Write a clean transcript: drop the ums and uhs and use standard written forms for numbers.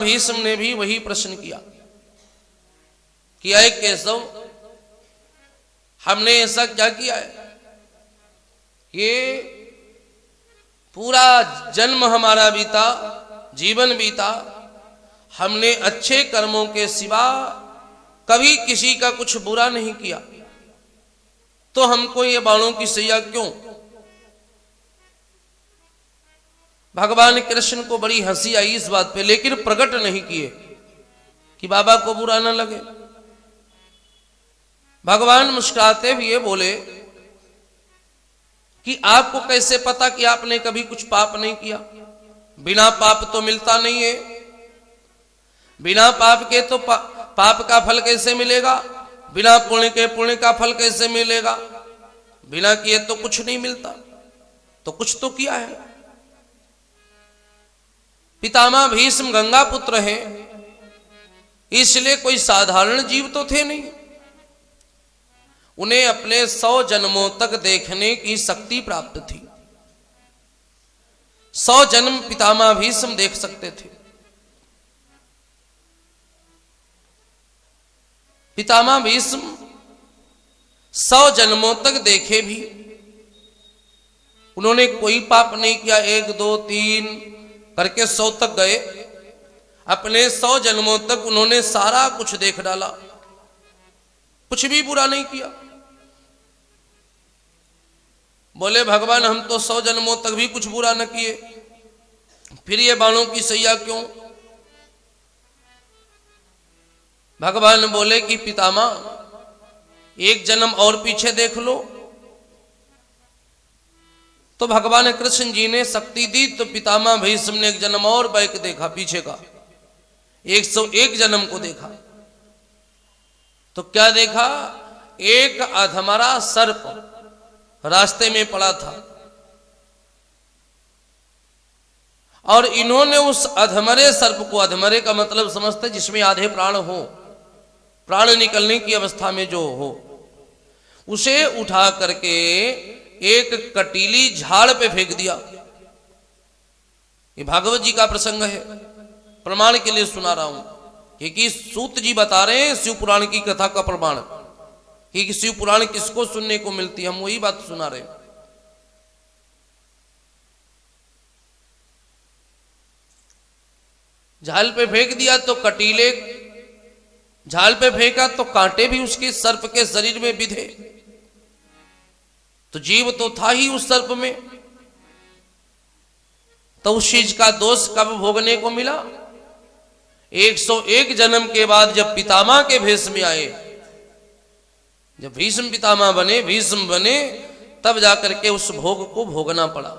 भीष्म ने भी वही प्रश्न किया कि अय केशव, हमने ऐसा क्या किया है? ये पूरा जन्म हमारा बीता, जीवन बीता, हमने अच्छे कर्मों के सिवा कभी किसी का कुछ बुरा नहीं किया, तो हमको ये बाणों की सैया क्यों? भगवान कृष्ण को बड़ी हंसी आई इस बात पे, लेकिन प्रकट नहीं किए कि बाबा को बुरा न लगे। भगवान मुस्कुराते हुए बोले कि आपको कैसे पता कि आपने कभी कुछ पाप नहीं किया? बिना पाप तो मिलता नहीं है, बिना पाप के तो पाप का फल कैसे मिलेगा? बिना पुण्य के पुण्य का फल कैसे मिलेगा? बिना किए तो कुछ नहीं मिलता, तो कुछ तो किया है। पितामह भीष्म गंगा पुत्र हैं, इसलिए कोई साधारण जीव तो थे नहीं। उन्हें अपने 100 जन्मों तक देखने की शक्ति प्राप्त थी। 100 जन्म पितामह भीष्म देख सकते थे। पितामह भीष्म 100 जन्मों तक देखे भी उन्होंने कोई पाप नहीं किया। 1 2 3 करके 100 तक गए। अपने 100 जन्मों तक उन्होंने सारा कुछ देख डाला, कुछ भी बुरा नहीं किया। बोले भगवान, हम तो 100 जन्मों तक भी कुछ बुरा न किए, फिर ये बाणों की सैया क्यों? भगवान बोले कि पितामह, 1 जन्म और पीछे देख लो। तो भगवान कृष्ण जी ने शक्ति दी, तो पितामह भीष्म ने 1 जन्म और बैक देखा, पीछे का 101 जन्म को देखा। तो क्या देखा? एक अधमरा सर्प रास्ते में पड़ा था, और इन्होंने उस अधमरे सर्प को, अधमरे का मतलब समझते जिसमें आधे प्राण हो, प्राण निकलने की अवस्था में जो हो, उसे उठा करके एक कटीली झाड़ पे फेंक दिया। ये भागवत जी का प्रसंग है, प्रमाण के लिए सुना रहा हूं, क्योंकि सूत जी बता रहे हैं शिव पुराण की कथा का प्रमाण, कि शिव पुराण किसको सुनने को मिलती है, हम वही बात सुना रहे हैं। झाल पे फेंक दिया तो कटीले, झाल पे फेंका तो कांटे भी उसके सर्प के शरीर में बिधे। तो जीव तो था ही उस सर्प में, तो उस चीज का दोष कब भोगने को मिला? 101 जन्म के बाद जब पितामह के भेष में आए, जब भीष्म पितामह बने, भीष्म बने, तब जाकर के उस भोग को भोगना पड़ा।